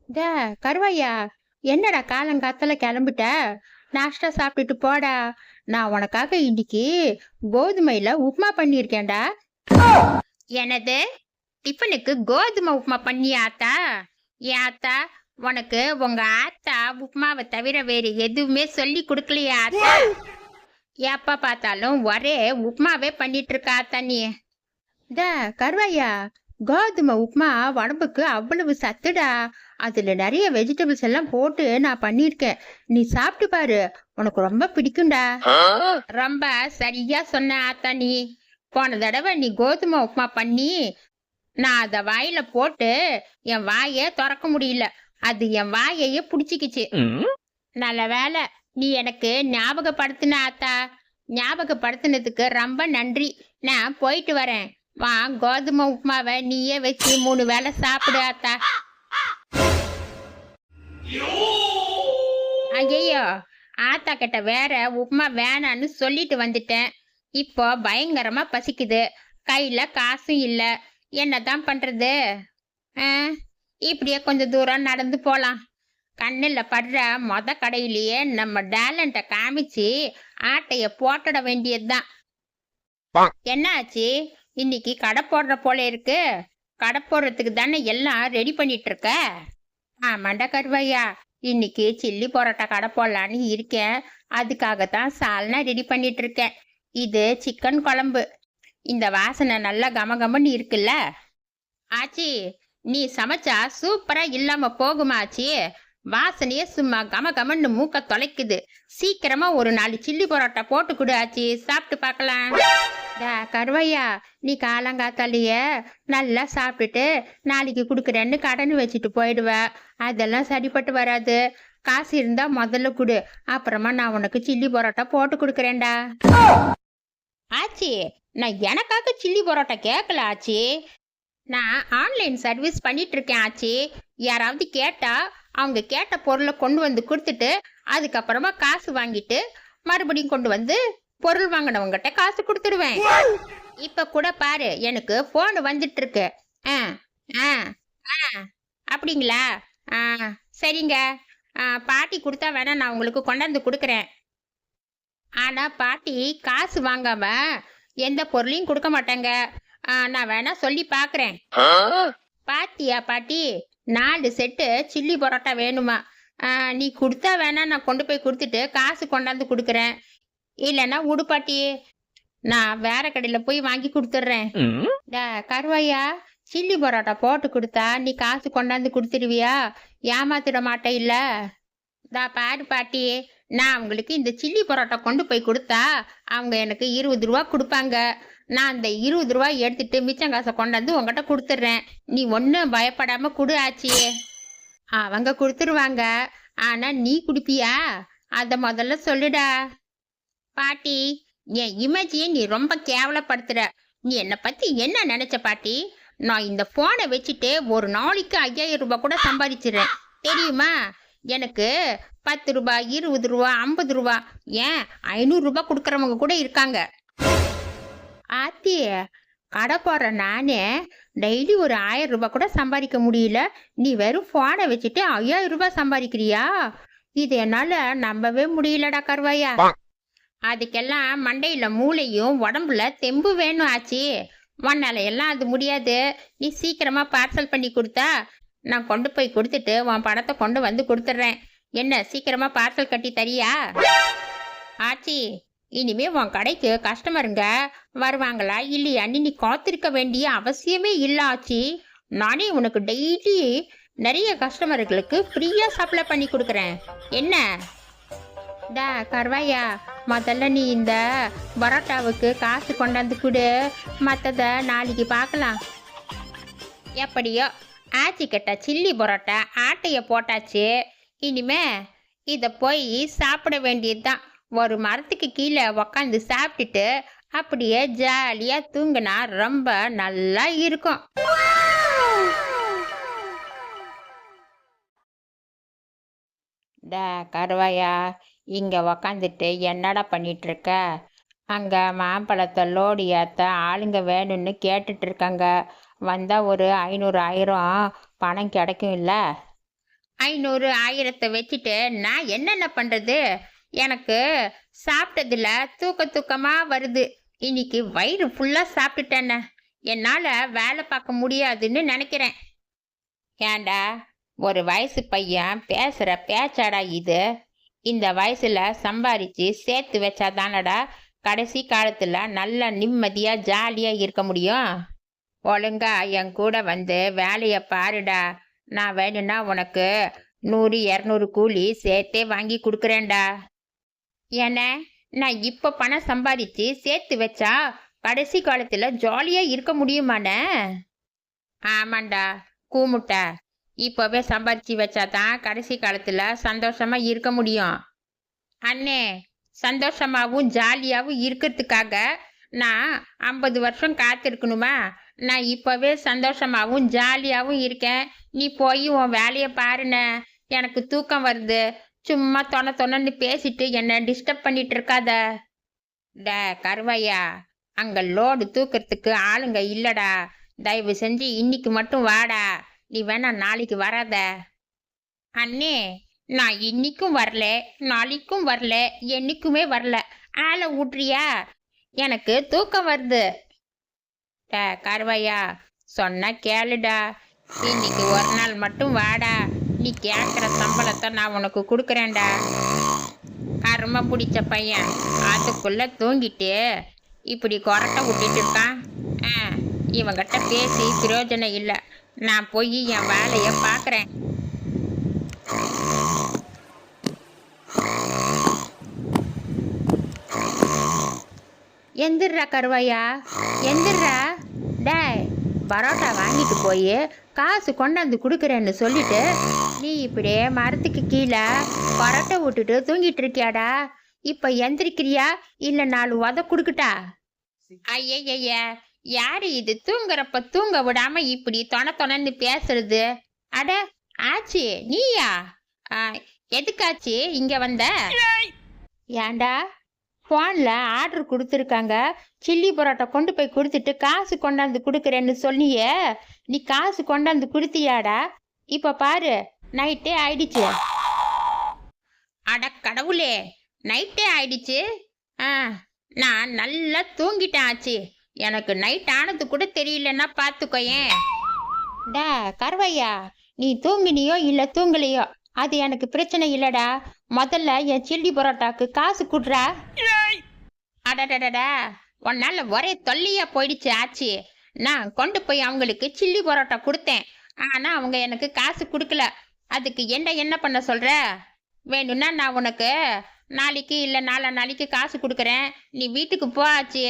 டே கருவாயா, என்னடா காலங்காத்தால கிளம்பிட்ட? நாஷ்டா சாப்பிட்டுட்டு போடா. நான் உனக்காக இன்னைக்கு கோதுமையில உப்புமா பண்ணியிருக்கேன்டா. எனது டிஃபனுக்கு கோதுமை உப்புமா பண்ணியா ஆத்தா? ஏன் ஆத்தா, உனக்கு உங்க ஆத்தா உப்புமாவை தவிர வேறு எதுவுமே சொல்லி கொடுக்கலையா ஆத்தா? எப்ப பார்த்தாலும் ஒரே உப்புமாவே பண்ணிட்டு இருக்கா ஆத்தா நீ. கருவாயா, கோதுமை உப்புமா உடம்புக்கு அவ்வளவு சத்துடா. அதுல நிறைய வெஜிடபிள்ஸ் எல்லாம் போட்டு நான் பண்ணிருக்கேன். நீ சாப்பிட்டு பாரு, உனக்கு ரொம்ப பிடிக்கும்டா. ரொம்ப சரியா சொன்ன ஆத்தா நீ. போன தடவை நீ கோதுமை உப்புமா பண்ணி நான் அத வாயில போட்டு என் வாயை திறக்க முடியல. அது என் வாயையே புடிச்சிக்கிச்சு. நல்ல வேலை நீ எனக்கு ஞாபகப்படுத்தின ஆத்தா. ஞாபகப்படுத்தினதுக்கு ரொம்ப நன்றி. நான் போயிட்டு வரேன். வா, கோதுமை உப்புமாவை நீயே வச்சு 3 வேளை சாப்பிடு ஆத்தா. ஐயோ, ஆத்தா கிட்ட வேற உப்புமா வேணான்னு சொல்லிட்டு வந்துட்டேன். இப்போ பயங்கரமா பசிக்குது. கையில காசும் இல்ல. என்னதான் பண்றது? இப்படியே கொஞ்சம் தூரம் நடந்து போலாம். கண்ணில் படுற கடையிலேயே நம்ம டேலண்ட்டை காமிச்சு ஆட்டைய போட்டுட வேண்டியதுதான். என்ன ஆச்சு? இன்னைக்கு கடை போடுற போல இருக்கு. கடை போடுறதுக்கு தானே எல்லாம் ரெடி பண்ணிட்டு இருக்க? ஆமாண்டா கருவையா, இன்னைக்கு சில்லி பரோட்டா கடை போடலான்னு இருக்கேன். அதுக்காகத்தான் சால்னா ரெடி பண்ணிட்டு இருக்கேன். இது சிக்கன் குழம்பு. இந்த வாசனை நல்லா கமகமன்னு இருக்குல்ல ஆச்சி. நீ சமைச்சா சூப்பரா இல்லாம போகுமா ஆச்சி? வாசனையே சும்மா கமகமன்னு மூக்க தொலைக்குது. சீக்கிரமா ஒரு 4 சில்லி பரோட்டா போட்டு கொடு ஆச்சி, சாப்பிட்டு பார்க்கலாம். கருவையா, நீ காலங்காத்தாலேயே நல்லா சாப்பிட்டுட்டு நாளைக்கு கொடுக்குறேன்னு கடன் வச்சுட்டு போயிடுவ. அதெல்லாம் சரிப்பட்டு வராது. காசு இருந்தா முதல்ல கொடு, அப்புறமா நான் உனக்கு சில்லி பரோட்டா போட்டு கொடுக்குறேன்டா. ஆச்சி, நான் எனக்காக சில்லி பரோட்டா கேட்கல ஆச்சி. நான் ஆன்லைன் சர்வீஸ் பண்ணிட்டு இருக்கேன் ஆச்சி. யாராவது கேட்டா அவங்க கேட்ட பொருளை கொண்டு வந்து கொடுத்துட்டு அதுக்கப்புறமா காசு வாங்கிட்டு மறுபடியும் கொண்டு வந்து பொருள் வாங்கினவங்கிட்ட காசு கொடுத்துடுவேன். இப்ப கூட பாரு, எனக்கு போன் வந்துட்டு இருக்கு. அப்படிங்களா? சரிங்க. பாட்டி கொடுத்தா வேணா நான் உங்களுக்கு கொண்டாந்து கொடுக்குறேன். ஆனா பாட்டி காசு வாங்காம எந்த பொருளையும் கொடுக்க மாட்டாங்க. நான் வேணா சொல்லி பாக்குறேன். பாத்தியா பாட்டி, 4 செட்டு சில்லி பரோட்டா வேணுமா? நீ கொடுத்தா வேணா நான் கொண்டு போய் கொடுத்துட்டு காசு கொண்டாந்து கொடுக்குறேன். இல்லைன்னா விடு பாட்டி, நான் வேற கடையில போய் வாங்கி கொடுத்துட்றேன். கருவாயா, சில்லி பரோட்டா போட்டு கொடுத்தா நீ காசு கொண்டாந்து கொடுத்துருவியா? ஏமாத்திட மாட்டே இல்ல? பாரு பாட்டி, நான் அவங்களுக்கு இந்த சில்லி பரோட்டா கொண்டு போய் கொடுத்தா அவங்க எனக்கு 20 ரூபா கொடுப்பாங்க. நான் அந்த 20 ரூபா எடுத்துட்டு மிச்சம் காசை கொண்டாந்து உங்ககிட்ட கொடுத்துட்றேன். நீ ஒன்றும் பயப்படாம கொடு ஆச்சி. அவங்க கொடுத்துருவாங்க. ஆனா நீ குடிப்பியா? அத முதல்ல சொல்லுடா. பாட்டி, என் இமேஜையே நீ ரொம்ப கேவலப்படுத்துற. நீ என்னை பத்தி என்ன நினைச்ச பாட்டி? நான் இந்த போனை வச்சுட்டு ஒரு நாளைக்கு 5000 ரூபாய் கூட சம்பாதிச்சிடுறேன் தெரியுமா? எனக்கு 10 ரூபாய், 20 ரூபா, 50 ரூபா, ஏன் 500 ரூபாய் கொடுக்கறவங்க கூட இருக்காங்க. ஆத்தி, கடை போடுற நானே டெய்லி ஒரு 1000 ரூபாய் கூட சம்பாதிக்க முடியல. நீ வெறும் போனை வச்சுட்டு 5000 ரூபாய் சம்பாதிக்கிறியா? இது என்னால நம்பவே முடியலடா கருவாயா. அதுக்கெல்லாம் மண்டையில மூளையும் உடம்புல தெம்பு வேணும் ஆச்சி. உன்னால எல்லாம் அது முடியாது. நீ சீக்கிரமா பார்சல் பண்ணி கொடுத்தா நான் கொண்டு போய் கொடுத்துட்டு உன் பணத்தை கொண்டு வந்து கொடுத்துட்றேன். என்ன சீக்கிரமா பார்சல் கட்டி தரியா? ஆச்சி, இனிமே உன் கடைக்கு கஸ்டமருங்க வருவாங்களா இல்லையான்னு நீ காத்திருக்க வேண்டிய அவசியமே இல்லை ஆச்சி. நானே உனக்கு டெய்லி நிறைய கஸ்டமர்களுக்கு ஃப்ரீயா சப்ளை பண்ணி கொடுக்குறேன். என்ன கருவாயா, முதல்ல நீ இந்த பரோட்டாவுக்கு காசு கொண்டாந்து கொடு, மற்றத நாளைக்கு பார்க்கலாம். எப்படியோ ஆச்சி கிட்ட சில்லி பரோட்டா ஆட்டைய போட்டாச்சு. இனிமே இதை போய் சாப்பிட வேண்டியதுதான். ஒரு மரத்துக்கு கீழே உக்காந்து சாப்பிட்டுட்டு அப்படியே ஜாலியா தூங்கினா ரொம்ப நல்லா இருக்கும். கருவாயா, இங்க உக்காந்துட்டு என்னடா பண்ணிட்டு இருக்க? அங்க மாம்பழத்தை லோடு ஏத்த ஆளுங்க வேணும்னு கேட்டுட்டு இருக்காங்க. வந்தா ஒரு 500 1000 பணம் கிடைக்கும் இல்ல. 500 1000 வச்சுட்டு நான் என்னென்ன பண்றது? எனக்கு சாப்பிட்டதுல தூக்கமா வருது. இன்னைக்கு வயிறு ஃபுல்லா சாப்பிட்டுட்டேன்ன. என்னால வேலை பார்க்க முடியாதுன்னு நினைக்கிறேன். ஏண்டா, ஒரு வயசு பையன் பேசுற பேச்சாடா இது? இந்த வயசுல சம்பாரிச்சு சேர்த்து வச்சாதானடா கடைசி காலத்துல நல்லா நிம்மதியா ஜாலியா இருக்க முடியும். ஒழுங்கா என் கூட வந்து வேலைய பாருடா. நான் வேணும்னா உனக்கு 100 200 கூலி சேர்த்தே வாங்கி கொடுக்குறேன்டா. ஏன்னா நான் இப்ப பணம் சம்பாதிச்சு சேர்த்து வச்சா கடைசி காலத்துல ஜாலியா இருக்க முடியுமாண்ணே? ஆமாண்டா கூமுட்டா, இப்பவே சம்பாதிச்சு வச்சாதான் கடைசி காலத்துல சந்தோஷமா இருக்க முடியும். அண்ணே, சந்தோஷமாவும் ஜாலியாவும் இருக்கிறதுக்காக நான் 50 வருஷம் காத்திருக்கணுமா? நான் இப்பவே சந்தோஷமாவும் ஜாலியாவும் இருக்கேன். நீ போய் உன் வேலையை பாருண்ண. எனக்கு தூக்கம் வருது. சும்மா தொணன்னு பேசிட்டு என்ன டிஸ்டர்ப் பண்ணிட்டு இருக்காத. கருவையா, அங்க லோடு தூக்கிறதுக்கு ஆளுங்க இல்லடா. தயவு செஞ்சு இன்னைக்கு மட்டும் வாடா. நீ வேணா நாளைக்கு வராத. அண்ணே, நான் இன்னைக்கும் வரல, நாளைக்கும் வரல, என்னைக்குமே வரல. ஆளை விட்றியா? எனக்கு தூக்கம் வருது. கருவையா, சொன்னா கேளுடா. இன்னைக்கு ஒரு நாள் மட்டும் வாடா. நீ கேட்குற சம்பளத்தை நான் உனக்கு கொடுக்குறேன்டா. அருமை பிடிச்ச பையன் அதுக்குள்ள தூங்கிட்டு இப்படி கொரட்டை விட்டுட்டு இருக்கான். இவங்கிட்ட பேசி பிரயோஜனம் இல்லை. நான் போய் என் வேலையை பார்க்குறேன். எந்திர்றா கருவாயா, எந்திர்றா. டேய், பரோட்டா வாங்கிட்டு போய் காசு கொண்டாந்து கொடுக்குறேன்னு சொல்லிட்டு நீ இப்படியே மரத்துக்கு கீழே பரோட்டா விட்டுட்டு தூங்கிட்டு இருக்கியாடா. இப்ப எந்திரிக்கிறியா இல்ல 4 உத குடுக்கட்டா? ஐய, யாரு இது தூங்குறப்ப தூங்க விடாம இப்படி தொணன்னு பேசுறது? அட ஆச்சி, நீயா? எதுக்காச்சு இங்க வந்த? ஏண்டா, ஃபோனில் ஆர்டர் கொடுத்துருக்காங்க, சில்லி பரோட்டா கொண்டு போய் கொடுத்துட்டு காசு கொண்டாந்து கொடுக்குறேன்னு சொன்னியே. நீ காசு கொண்டாந்து கொடுத்தியாடா? இப்போ பாரு, நைட்டே ஆயிடுச்சு. அட கடவுளே, நைட்டே ஆயிடுச்சு. நான் நல்லா தூங்கிட்டேன் ஆச்சு. எனக்கு நைட் ஆனது கூட தெரியலன்னா பார்த்துக்கோயேன். கருவையா, நீ தூங்கினியோ இல்லை தூங்கலையோ அது எனக்கு பிரச்சனை இல்லடா. முதல்ல என் சில்லி பரோட்டாக்கு காசு குடுறா. அடடடடா, உன்னால ஒரே தொல்லையா போயிடுச்சு ஆச்சு. நான் கொண்டு போய் அவங்களுக்கு சில்லி பரோட்டா கொடுத்தேன். ஆனா அவங்க எனக்கு காசு கொடுக்கல. அதுக்கு என்ன பண்ண சொல்ற? வேணும்னா நான் உனக்கு நாளைக்கு இல்லை நாளைக்கு காசு கொடுக்குறேன். நீ வீட்டுக்கு போ ஆச்சு.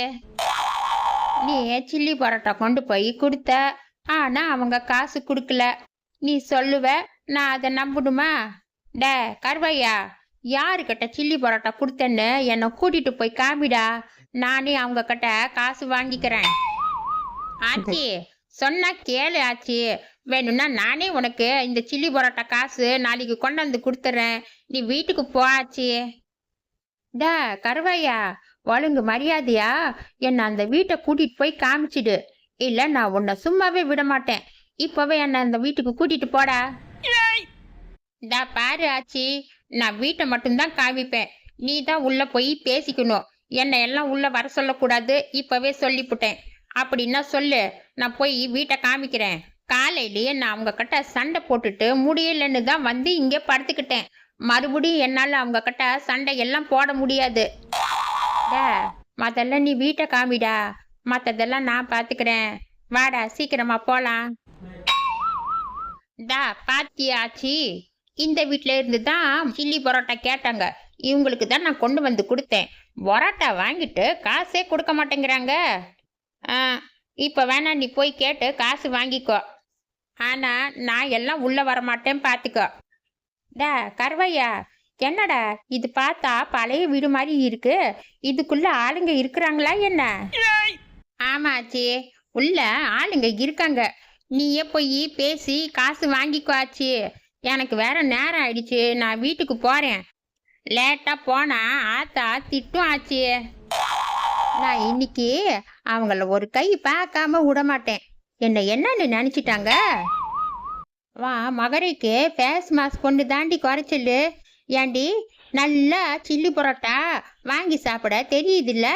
நீ சில்லி பரோட்டா கொண்டு போய் கொடுத்த, ஆனா அவங்க காசு கொடுக்கல. நீ சொல்லுவ, நான் அதை நம்பணுமா? கருவையா, யாருக்கிட்ட சில்லி பரோட்டா கொடுத்தேன்னு என்னை கூட்டிட்டு போய் காமிடா. நானே அவங்க கிட்ட காசு வாங்கிக்கிறேன். ஆச்சி, சொன்னா கேளு ஆச்சி. வேணும்னா நானே உனக்கு இந்த சில்லி பரோட்டா காசு நாளைக்கு கொண்டாந்து கொடுத்துறேன். நீ வீட்டுக்கு போ ஆச்சி. கருவையா, ஒழுங்கு மரியாதையா என்னை அந்த வீட்டை கூட்டிட்டு போய் காமிச்சிடு. இல்ல நான் உன்னை சும்மாவே விட மாட்டேன். இப்பவே என்னை அந்த வீட்டுக்கு கூட்டிட்டு போடா. பாரு ஆச்சி, நான் வீட்டை மட்டும்தான் காமிப்பேன். நீ தான் உள்ள போய் பேசிக்கணும். என்னை எல்லாம் உள்ள வர சொல்லக்கூடாது. இப்பவே சொல்லிவிட்டேன். அப்படின்னா சொல்லு, நான் போய் வீட்டை காமிக்கிறேன். காலையிலேயே நான் அவங்க கிட்ட சண்டை போட்டுட்டு முடியலன்னு தான் வந்து இங்கே படுத்துக்கிட்டேன். மறுபடியும் என்னால் அவங்க கிட்ட சண்டை எல்லாம் போட முடியாது. முதல்ல நீ வீட்டை காமிடா, மற்றதெல்லாம் நான் பார்த்துக்கிறேன். வாடா, சீக்கிரமா போலாம். பாத்தியாச்சி, இந்த வீட்டில இருந்து தான் சில்லி பரோட்டா கேட்டாங்க. இவங்களுக்கு தான் நான் கொண்டு வந்து கொடுத்தேன். பரோட்டா வாங்கிட்டு காசே கொடுக்க மாட்டேங்கிறாங்க. இப்போ வேணா நீ போய் கேட்டு காசு வாங்கிக்கோ. ஆனா நான் எல்லாம் உள்ள வர மாட்டேன், பார்த்துக்கோ. கருவையா, என்னடா இது பார்த்தா பழைய வீடு மாதிரி இருக்கு. இதுக்குள்ள ஆளுங்க இருக்கிறாங்களா என்ன? ஆமாச்சி, உள்ள ஆளுங்க இருக்காங்க. நீயே போய் பேசி காசு வாங்கிக்கோ ஆச்சி. எனக்கு வேற நேரம் ஆயிடுச்சு, நான் வீட்டுக்கு போறேன். லேட்டா போனா ஆத்தா திட்டும் ஆச்சு. நான் இன்னைக்கு அவங்கள ஒரு கை பார்க்காம விட மாட்டேன். என்னன்னு நினைச்சிட்டாங்க. வா மகரைக்கு ஃபேஸ் மாஸ்க் கொண்டு தாண்டி குறைச்சலு. ஏண்டி நல்லா சில்லி பரோட்டா வாங்கி சாப்பிட தெரியுதுல்ல.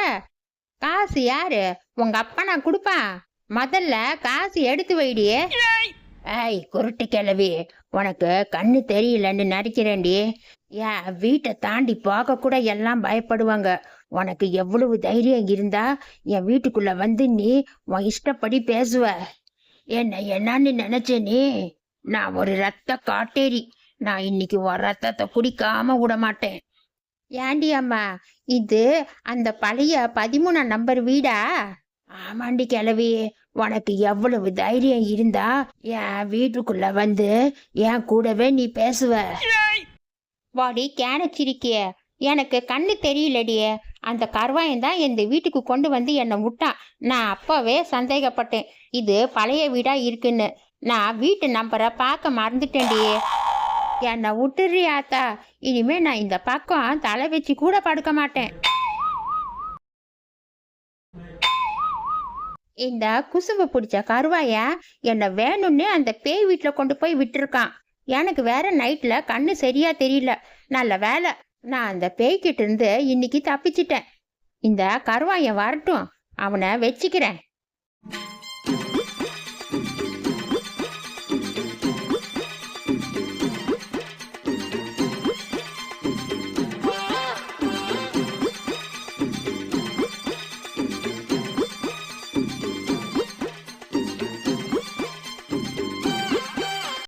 காசு யாரு உங்க அப்பா நான் கொடுப்பான். முதல்ல காசு எடுத்து வைடியே. ஏய் குருட்டு கிளவி, உனக்கு கண்ணு தெரியலன்னு நடிக்கிறேன்டி. ஏன் வீட்டை தாண்டி போக கூட எல்லாம் பயப்படுவாங்க. உனக்கு எவ்வளவு தைரியம் இருந்தா என் வீட்டுக்குள்ள வந்து நீ உன் இஷ்டப்படி பேசுவ. என்னன்னு நினைச்ச நீ? நான் ஒரு ரத்த காட்டேரி. நான் இன்னைக்கு ஒரு ரத்தத்தை குடிக்காம விட மாட்டேன். ஏண்டி அம்மா, இது அந்த பழைய 13 நம்பர் வீடா? ஆமாண்டி கிளவி, உனக்கு எவ்வளவு தைரியம் இருந்தா என் வீட்டுக்குள்ள வந்து என் கூடவே நீ பேசுவ. வாடி கேனச்சிரிக்கிய, எனக்கு கண்ணு தெரியலடியே. அந்த கருவாயன் தான் இந்த வீட்டுக்கு கொண்டு வந்து என்னை விட்டான். நான் அப்பவே சந்தேகப்பட்டேன் இது பழைய வீடா இருக்குன்னு. நான் வீட்டு நம்பரை பார்க்க மறந்துட்டேன்டி. என்னை விட்டுறியாத்தா, இனிமே நான் இந்த பக்கம் தலை வச்சு கூட படுக்க மாட்டேன். இந்த குசுவை பிடிச்ச கருவாய என்னை வேணும்னே அந்த பேய் வீட்டில் கொண்டு போய் விட்டுருக்கான். எனக்கு வேற நைட்ல கண்ணு சரியா தெரியல. நல்ல வேலை நான் அந்த பேய்கிட்ட இருந்து இன்னைக்கு தப்பிச்சிட்டேன். இந்த கருவாயன் வரட்டும், அவனை வச்சுக்கிறேன்.